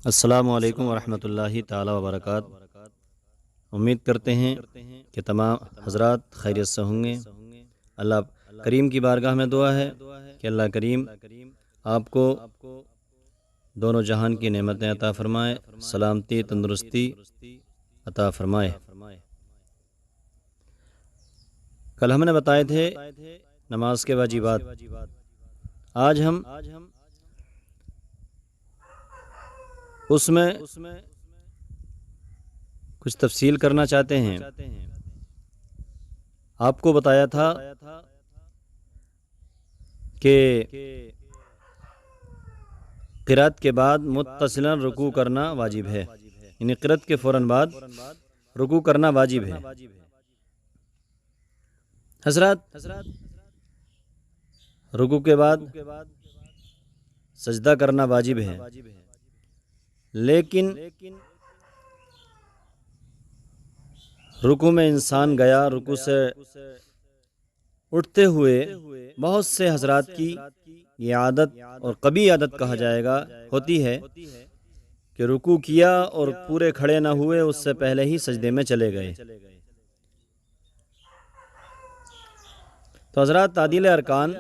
السلام علیکم ورحمۃ اللہ تعالی وبرکاتہ۔ امید کرتے ہیں کہ تمام حضرات خیریت سے ہوں گے۔ اللہ کریم کی بارگاہ میں دعا ہے کہ اللہ کریم آپ کو دونوں جہان کی نعمتیں عطا فرمائے، سلامتی تندرستی عطا فرمائے۔ کل ہم نے بتائے تھے نماز کے واجبات۔ آج ہم اس میں کچھ تفصیل کرنا چاہتے ہیں۔ آپ کو بتایا تھا کہ قرات کے بعد متصلاً رکوع کرنا واجب ہے، یعنی قرات کے فوراً بعد رکوع کرنا واجب ہے۔ حضرات رکوع کے بعد سجدہ کرنا واجب ہے، لیکن رکوع میں انسان گیا، رکوع سے اٹھتے ہوئے بہت سے حضرات کی یہ عادت اور قبیح عادت کہا جائے گا ہوتی ہے کہ رکوع کیا اور پورے کھڑے نہ ہوئے، اس سے پہلے ہی سجدے میں چلے گئے۔ تو حضرات تعدیل ارکان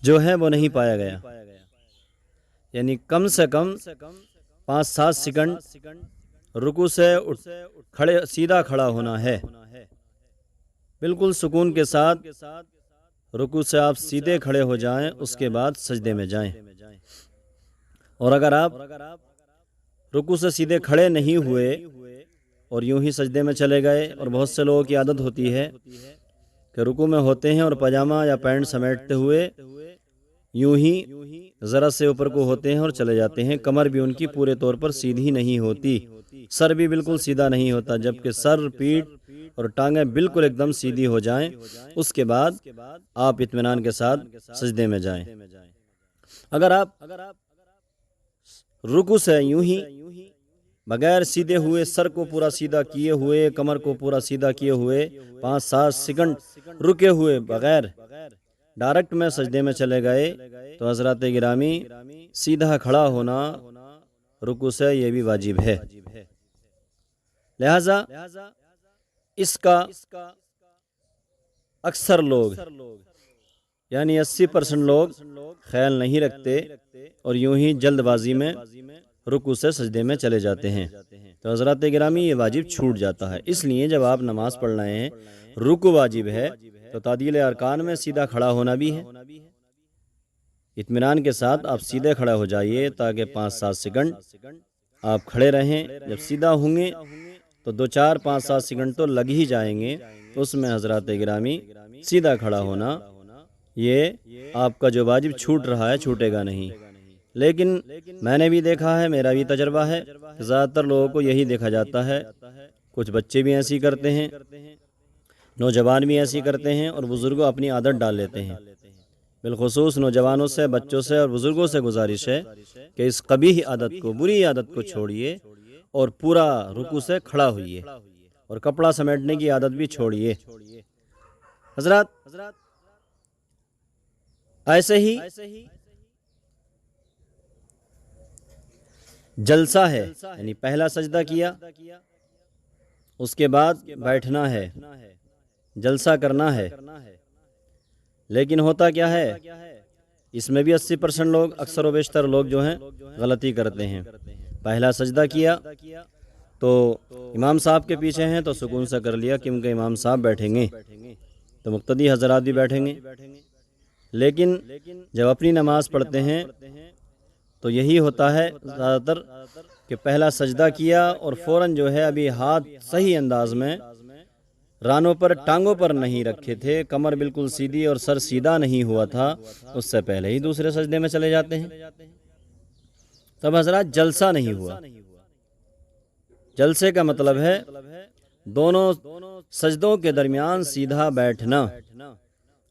جو ہے وہ نہیں پایا گیا، یعنی کم سے کم 5-7 سیکنڈ رکوع سے سیدھا کھڑا ہونا ہے، بالکل سکون کے ساتھ رکوع سے آپ سیدھے کھڑے ہو جائیں، اس کے بعد سجدے میں جائیں۔ اور اگر آپ رکوع سے سیدھے کھڑے نہیں ہوئے اور یوں ہی سجدے میں چلے گئے، اور بہت سے لوگوں کی عادت ہوتی ہے کہ رکوع میں ہوتے ہیں اور پاجامہ یا پینٹ سمیٹتے ہوئے یوں ہی ذرا سے اوپر کو ہوتے ہیں اور چلے جاتے ہیں، کمر بھی ان کی پورے طور پر سیدھی نہیں ہوتی، سر بھی بالکل سیدھا نہیں ہوتا، جبکہ سر، پیٹھ اور ٹانگیں بالکل ایک دم سیدھی ہو جائیں، اس کے بعد آپ اطمینان کے ساتھ سجدے میں جائیں۔ اگر آپ رکوع سے یوں ہی بغیر سیدھے ہوئے، سر کو پورا سیدھا کیے ہوئے، کمر کو پورا سیدھا کیے ہوئے 5-7 سیکنڈ رکے ہوئے بغیر ڈائریکٹ میں سجدے میں چلے گئے، تو حضرات گرامی سیدھا کھڑا ہونا رکوع سے یہ بھی واجب ہے۔ لہذا اس کا اکثر لوگ یعنی 80% لوگ خیال نہیں رکھتے اور یوں ہی جلد بازی میں رکوع سے سجدے میں چلے جاتے ہیں، تو حضرات گرامی یہ واجب چھوٹ جاتا ہے۔ اس لیے جب آپ نماز پڑھ رہے ہیں، رکوع واجب ہے، تو تعدیل ارکان میں سیدھا کھڑا ہونا بھی ہے۔ اطمینان کے ساتھ آپ سیدھے کھڑے ہو جائیے تاکہ 5-7 سیکنڈ آپ کھڑے رہیں۔ جب سیدھا ہوں گے تو 2-4-5-7 سیکنڈ تو لگ ہی جائیں گے، اس میں حضرات گرامی سیدھا کھڑا ہونا یہ آپ کا جو واجب چھوٹ رہا ہے چھوٹے گا نہیں۔ لیکن میں نے بھی دیکھا ہے، میرا بھی تجربہ ہے، زیادہ تر لوگوں کو یہی دیکھا جاتا ہے، کچھ بچے بھی ایسی کرتے ہیں، نوجوان بھی ایسی کرتے ہیں، اور بزرگوں اپنی عادت ڈال لیتے ہیں۔ بالخصوص نوجوانوں سے، بچوں سے اور بزرگوں سے گزارش ہے کہ اس قبیح عادت کو، بری عادت کو چھوڑیے اور پورا رکوع سے کھڑا ہوئیے، اور کپڑا سمیٹنے کی عادت بھی چھوڑیے۔ حضرات ایسے ہی جلسہ ہے، یعنی پہلا سجدہ کیا، اس کے بعد بیٹھنا ہے، جلسہ کرنا ہے، لیکن ہوتا کیا ہے، اس میں بھی 80% لوگ، اکثر و بیشتر لوگ جو ہیں غلطی کرتے ہیں۔ پہلا سجدہ کیا تو امام صاحب کے پیچھے ہیں تو سکون سے کر لیا، کیونکہ امام صاحب بیٹھیں گے تو مقتدی حضرات بھی بیٹھیں گے، لیکن جب اپنی نماز پڑھتے ہیں تو یہی ہوتا ہے زیادہ تر کہ پہلا سجدہ کیا اور فوراً جو ہے ابھی ہاتھ صحیح انداز میں رانوں پر، ٹانگوں پر نہیں رکھے تھے، کمر بالکل سیدھی اور سر سیدھا نہیں ہوا تھا، اس سے پہلے ہی دوسرے سجدے میں چلے جاتے ہیں، تب حضرات جلسہ نہیں ہوا۔ جلسے کا مطلب ہے دونوں سجدوں کے درمیان سیدھا بیٹھنا،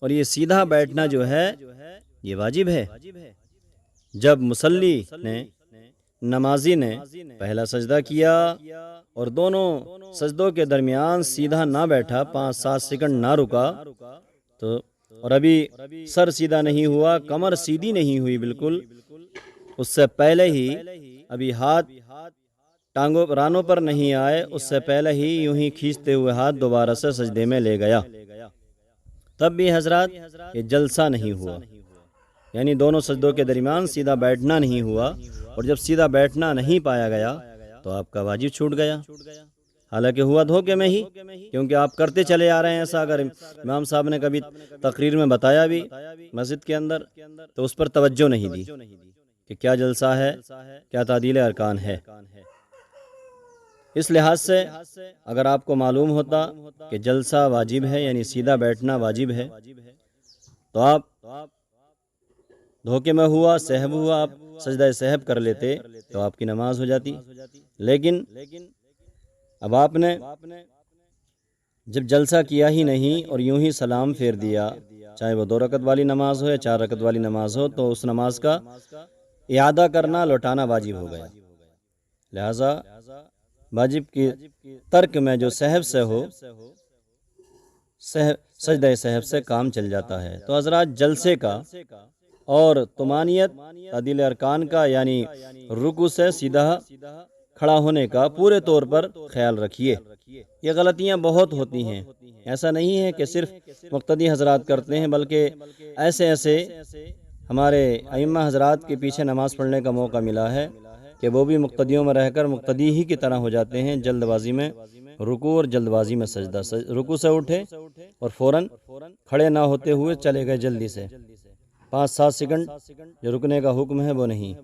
اور یہ سیدھا بیٹھنا جو ہے یہ واجب ہے۔ جب مصلی نے، نمازی نے پہلا سجدہ کیا اور دونوں سجدوں کے درمیان سیدھا نہ بیٹھا، 5-7 سیکنڈ نہ رکا، تو اور ابھی سر سیدھا نہیں ہوا، کمر سیدھی نہیں ہوئی بالکل، اس سے پہلے ہی ابھی ہاتھ ٹانگوں رانوں پر نہیں آئے، اس سے پہلے ہی یوں ہی کھینچتے ہوئے ہاتھ دوبارہ سے سجدے میں لے گیا، تب بھی حضرات یہ جلسہ نہیں ہوا، یعنی دونوں سجدوں کے درمیان سیدھا بیٹھنا نہیں ہوا، اور جب سیدھا بیٹھنا نہیں پایا گیا تو آپ کا واجب چھوٹ گیا، حالانکہ ہوا دھوکے میں ہی، کیونکہ آپ کرتے چلے آ رہے ہیں ایسا۔ اگر امام صاحب نے کبھی تقریر میں بتایا بھی مسجد کے اندر تو اس پر توجہ نہیں دی کہ کیا جلسہ ہے، کیا تعدیل ارکان ہے۔ اس لحاظ سے اگر آپ کو معلوم ہوتا کہ جلسہ واجب ہے، یعنی سیدھا بیٹھنا واجب ہے، تو آپ دھوکے میں ہوا، سہو ہوا، آپ سجدہ سہو کر لیتے تو آپ کی نماز ہو جاتی۔ لیکن اب آپ نے جب جلسہ کیا ہی نہیں اور یوں ہی سلام پھیر دیا، چاہے وہ 2 رکعت والی نماز ہو یا 4 رکعت والی نماز ہو، تو اس نماز کا اعادہ کرنا، لوٹانا واجب ہو گیا۔ لہذا واجب کی ترک میں جو سہو سے ہو، سجدہ سہو سے کام چل جاتا ہے۔ تو حضرات جلسے کا اور طمانینت تعدیل ارکان کا، یعنی رکوع سے سیدھا کھڑا ہونے کا پورے طور پر خیال رکھیے۔ یہ غلطیاں بہت ہوتی ہیں، ایسا نہیں ہے کہ صرف مقتدی حضرات کرتے ہیں، بلکہ ایسے ہمارے ائمہ حضرات کے پیچھے نماز پڑھنے کا موقع ملا ہے کہ وہ بھی مقتدیوں میں رہ کر مقتدی ہی کی طرح ہو جاتے ہیں، جلد بازی میں رکوع اور جلد بازی میں سجدہ، رکوع سے اٹھے اور فوراً کھڑے نہ ہوتے ہوئے چلے گئے جلدی سے، 5-7 سیکنڈ جو رکنے کا حکم ہے وہ نہیں۔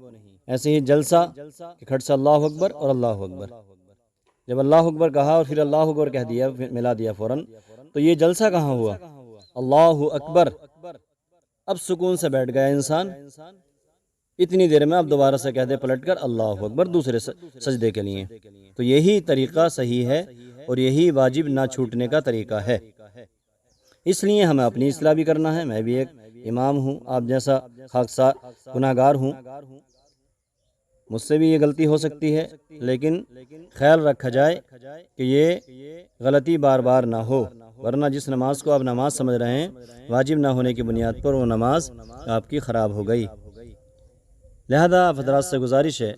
ایسے ہی جلسہ کہ کھٹ سے اللہ اکبر اور اللہ اکبر، جب اللہ اکبر کہا اور پھر اللہ اکبر کہہ دیا، ملا دیا فوراً، تو یہ جلسہ کہاں ہوا؟ اللہ اکبر، اب سکون سے بیٹھ گیا انسان، اتنی دیر میں اب دوبارہ سے کہہ دے پلٹ کر اللہ اکبر دوسرے سجدے کے لیے۔ تو یہی طریقہ صحیح ہے اور یہی واجب نہ چھوٹنے کا طریقہ ہے۔ اس لیے ہمیں اپنی اصلاح بھی کرنا ہے۔ میں بھی ایک امام ہوں، آپ جیسا خاکسار گناہگار ہوں، مجھ سے بھی یہ غلطی ہو سکتی ہے، لیکن خیال رکھا جائے کہ یہ غلطی بار بار نہ ہو، ورنہ جس نماز کو آپ نماز سمجھ رہے ہیں واجب نہ ہونے کی بنیاد پر وہ نماز آپ کی خراب ہو گئی۔ لہذا آپ حضرات سے گزارش ہے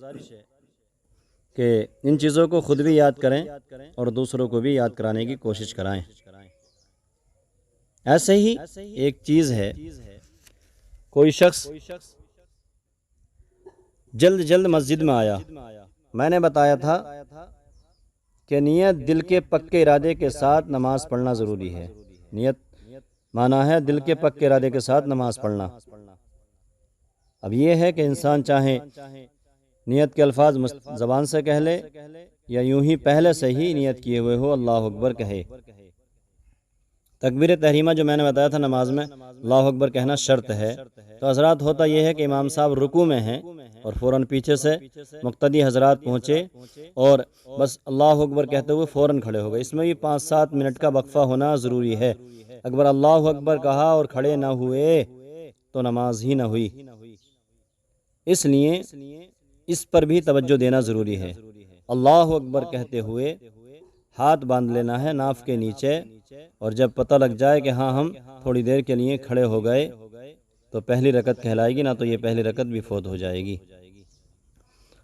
کہ ان چیزوں کو خود بھی یاد کریں اور دوسروں کو بھی یاد کرانے کی کوشش کرائیں۔ ایسے ہی ایک چیز ہے، کوئی شخص جلد مسجد میں آیا، میں نے بتایا تھا کہ نیت دل کے پکے ارادے کے ساتھ نماز پڑھنا ضروری ہے۔ نیت معنی ہے دل کے پکے ارادے کے ساتھ نماز پڑھنا۔ اب یہ ہے کہ انسان چاہے نیت کے الفاظ زبان سے کہہ لے یا یوں ہی پہلے سے ہی نیت کیے ہوئے ہو اللہ اکبر کہے۔ تکبیر تحریمہ جو میں نے بتایا تھا نماز میں اللہ اکبر کہنا شرط ہے، تو حضرات ہوتا یہ ہے کہ امام صاحب رکوع میں ہیں اور فوراً پیچھے سے مقتدی حضرات پہنچے اور بس اللہ اکبر کہتے ہوئے فوراً کھڑے ہو گئے۔ اس میں بھی 5-7 منٹ کا وقفہ ہونا ضروری ہے۔ اگر اللہ اکبر کہا اور کھڑے نہ ہوئے تو نماز ہی نہ ہوئی۔ اس لیے اس پر بھی توجہ دینا ضروری ہے۔ اللہ اکبر کہتے ہوئے ہاتھ باندھ لینا ہے ناف کے نیچے، اور جب پتہ لگ جائے کہ ہاں ہم تھوڑی دیر کے لیے کھڑے ہو گئے تو پہلی رکعت کہلائے گی، نہ تو یہ پہلی رکعت بھی فوت ہو جائے گی۔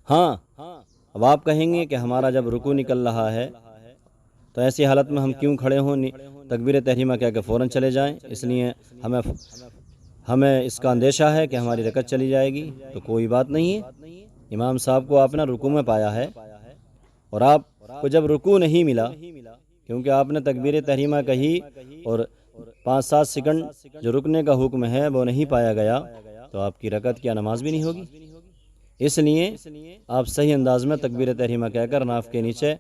ہاں اب آپ کہیں گے کہ ہمارا جب رکوع نکل رہا ہے تو ایسی حالت میں ہم کیوں کھڑے ہوں، تکبیر تحریمہ کہہ کے فوراً چلے جائیں؟ اس لیے ہمیں اس کا اندیشہ ہے کہ ہماری رکعت چلی جائے گی۔ تو کوئی بات نہیں ہے، امام صاحب کو آپ نے رکوع میں پایا ہے اور آپ کو جب رکوع نہیں ملا کیونکہ آپ نے تکبیر تحریمہ کہی اور 5-7 سیکنڈ جو رکنے کا حکم ہے وہ نہیں پایا گیا، تو آپ کی رکعت کیا نماز بھی نہیں ہوگی؟ اس لیے آپ صحیح انداز میں تکبیر تحریمہ کہہ کر ناف کے نیچے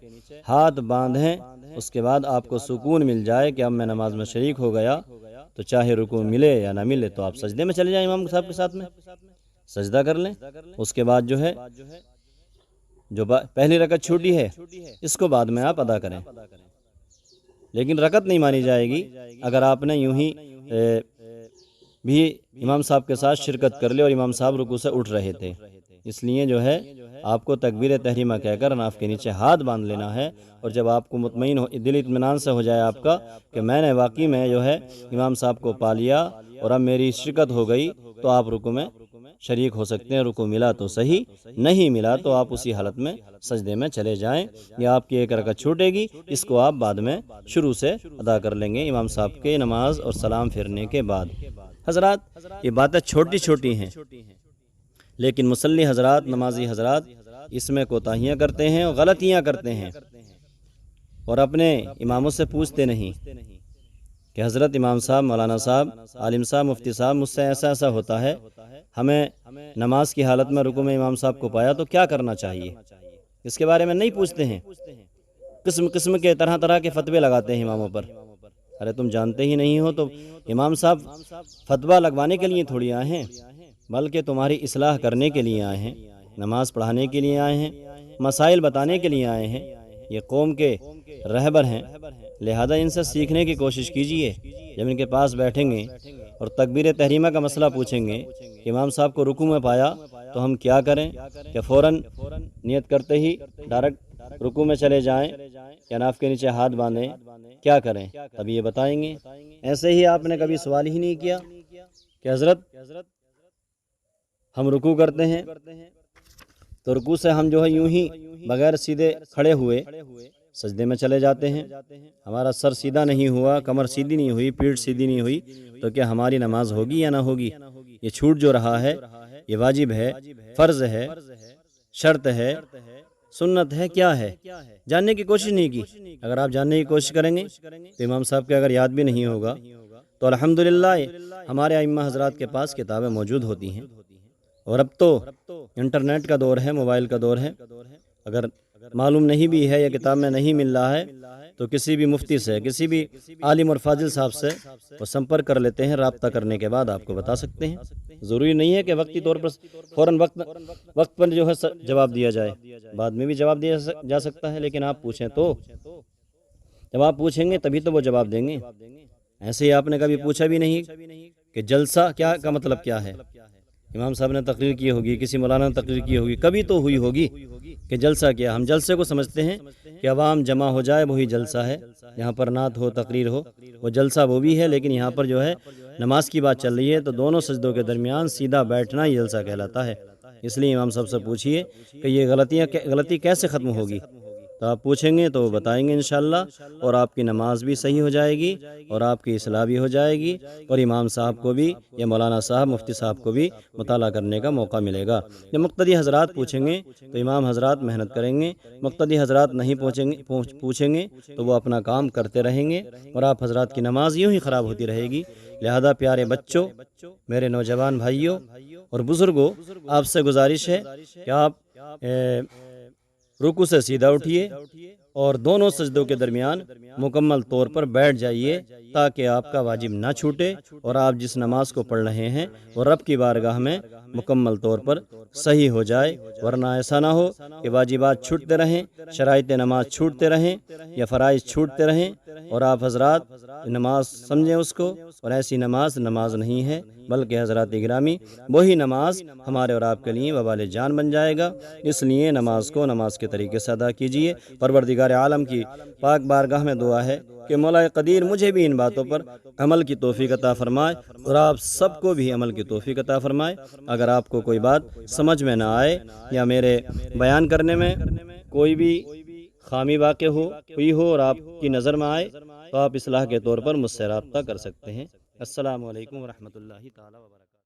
ہاتھ باندھیں، اس کے بعد آپ کو سکون مل جائے کہ اب میں نماز میں شریک ہو گیا، تو چاہے رکوع ملے یا نہ ملے تو آپ سجدے میں چلے جائیں، امام صاحب کے ساتھ میں سجدہ کر لیں۔ اس کے بعد جو ہے جو پہلی رکعت چھوٹی ہے اس کو بعد میں آپ ادا کریں، لیکن رکعت نہیں مانی جائے گی اگر آپ نے یوں ہی بھی امام صاحب کے ساتھ شرکت کر لی اور امام صاحب رکوع سے اٹھ رہے تھے۔ اس لیے جو ہے آپ کو تکبیر تحریمہ کہہ کر ناف کے نیچے ہاتھ باندھ لینا ہے، اور جب آپ کو مطمئن ہو، دل اطمینان سے ہو جائے آپ کا کہ میں نے واقعی میں جو ہے امام صاحب کو پا لیا اور اب میری شرکت ہو گئی، تو آپ رکوع میں شریک ہو سکتے ہیں، رکوع ملا تو صحیح، نہیں ملا تو آپ اسی حالت میں سجدے میں چلے جائیں، یا آپ کی ایک رکعت چھوٹے گی، اس کو آپ بعد میں شروع سے ادا کر لیں گے امام صاحب کے نماز اور سلام پھرنے کے بعد۔ حضرات یہ باتیں چھوٹی چھوٹی ہیں، لیکن مصلی حضرات، نمازی حضرات اس میں کوتاہیاں کرتے ہیں اور غلطیاں کرتے ہیں، اور اپنے اماموں سے پوچھتے نہیں کہ حضرت امام صاحب، مولانا صاحب، عالم صاحب، مفتی صاحب، مجھ سے ایسا ایسا ہوتا ہے، ہمیں نماز کی حالت میں رکوع میں امام صاحب کو پایا تو کیا کرنا چاہیے؟ اس کے بارے میں نہیں پوچھتے ہیں، قسم قسم کے طرح طرح کے فتوے لگاتے ہیں اماموں پر۔ ارے تم جانتے ہی نہیں ہو تو امام صاحب فتویٰ لگوانے کے لیے تھوڑی آئے ہیں، بلکہ تمہاری اصلاح کرنے کے لیے آئے ہیں، نماز پڑھانے کے لیے آئے ہیں، مسائل بتانے کے لیے آئے ہیں۔ یہ قوم کے رہبر ہیں، لہذا ان سے سیکھنے کی کوشش کیجئے۔ جب ان کے پاس بیٹھیں گے اور تکبیر تحریمہ کا مسئلہ پوچھیں گے کہ امام صاحب کو رکوع میں پایا تو ہم کیا کریں، کہ فوراً نیت کرتے ہی ڈائریکٹ رکوع میں چلے جائیں یا ناف کے نیچے ہاتھ باندھیں، کیا کریں؟ تب یہ بتائیں گے۔ ایسے ہی آپ نے کبھی سوال ہی نہیں کیا کہ حضرت ہم رکوع کرتے ہیں تو رکوع سے ہم جو ہے یوں ہی بغیر سیدھے کھڑے ہوئے سجدے میں چلے جاتے ہیں، ہمارا سر سیدھا نہیں ہوا، کمر سیدھی نہیں ہوئی، پیٹھ سیدھی نہیں ہوئی، تو کیا ہماری نماز ہوگی یا نہ ہوگی؟ یہ چھوٹ جو رہا ہے، یہ واجب ہے، فرض ہے، شرط ہے، سنت ہے، کیا ہے؟ جاننے کی کوشش نہیں کی۔ اگر آپ جاننے کی کوشش کریں گے تو امام صاحب کے اگر یاد بھی نہیں ہوگا تو الحمدللہ ہمارے ائمہ حضرات کے پاس کتابیں موجود ہوتی ہیں، اور اب تو انٹرنیٹ کا دور ہے، موبائل کا دور ہے، اگر معلوم نہیں بھی ہے یا کتاب میں نہیں مل رہا ہے تو کسی بھی مفتی سے، کسی بھی عالم اور فاضل صاحب سے وہ سمپرک کر لیتے ہیں، رابطہ کرنے کے بعد آپ کو بتا سکتے ہیں۔ ضروری نہیں ہے کہ وقتی طور پر فوراً وقت پر جو ہے جواب دیا جائے، بعد میں بھی جواب دیا جا سکتا ہے، لیکن آپ پوچھیں تو، جب آپ پوچھیں گے تبھی تو وہ جواب دیں گے۔ ایسے ہی آپ نے کبھی پوچھا بھی نہیں کہ جلسہ کیا کا مطلب کیا ہے؟ امام صاحب نے تقریر کی ہوگی، کسی مولانا نے تقریر کی ہوگی، کبھی تو ہوئی ہوگی کہ جلسہ کیا۔ ہم جلسے کو سمجھتے ہیں کہ عوام جمع ہو جائے وہی جلسہ ہے، یہاں پر نعت ہو، تقریر ہو، وہ جلسہ وہ بھی ہے، لیکن یہاں پر جو ہے نماز کی بات چل رہی ہے تو دونوں سجدوں کے درمیان سیدھا بیٹھنا ہی جلسہ کہلاتا ہے۔ اس لیے امام صاحب سے پوچھئے کہ یہ غلطی کیسے ختم ہوگی، تو آپ پوچھیں گے تو وہ بتائیں گے انشاءاللہ، اور آپ کی نماز بھی صحیح ہو جائے گی اور آپ کی اصلاح بھی ہو جائے گی، اور امام صاحب کو بھی یا مولانا صاحب، مفتی صاحب کو بھی مطالعہ کرنے کا موقع ملے گا۔ جب مقتدی حضرات پوچھیں گے تو امام حضرات محنت کریں گے، مقتدی حضرات نہیں پوچھیں گے تو وہ اپنا کام کرتے رہیں گے، اور آپ حضرات کی نماز یوں ہی خراب ہوتی رہے گی۔ لہذا پیارے بچوں، میرے نوجوان بھائیوں اور بزرگوں، آپ سے گزارش ہے کہ آپ رکوع سے سیدھا اٹھیے اور دونوں سجدوں کے درمیان مکمل طور پر بیٹھ جائیے، تاکہ آپ کا واجب نہ چھوٹے اور آپ جس نماز کو پڑھ رہے ہیں وہ رب کی بارگاہ میں مکمل طور پر صحیح ہو جائے، ورنہ ایسا نہ ہو کہ واجبات چھوٹتے رہیں، شرائط نماز چھوٹتے رہیں یا فرائض چھوٹتے رہیں، اور آپ حضرات نماز سمجھیں اس کو، اور ایسی نماز نہیں ہے، بلکہ حضرات گرامی وہی نماز ہمارے اور آپ کے لیے وبال جان بن جائے گا۔ اس لیے نماز کو نماز کے طریقے سے ادا کیجیے۔ پروردگار عالم کی پاک بارگاہ میں دعا ہے کہ مولا قدیر مجھے بھی ان باتوں پر عمل کی توفیق عطا فرمائے، اور آپ سب کو بھی عمل کی توفیق عطا فرمائے۔ اگر آپ کو کوئی بات سمجھ میں نہ آئے یا میرے بیان کرنے میں کوئی بھی خامی واقع ہوئی ہو اور آپ کی نظر میں آئے تو آپ اصلاح کے طور پر مجھ سے رابطہ کر سکتے ہیں۔ السلام علیکم ورحمۃ اللہ تعالی وبرکاتہ۔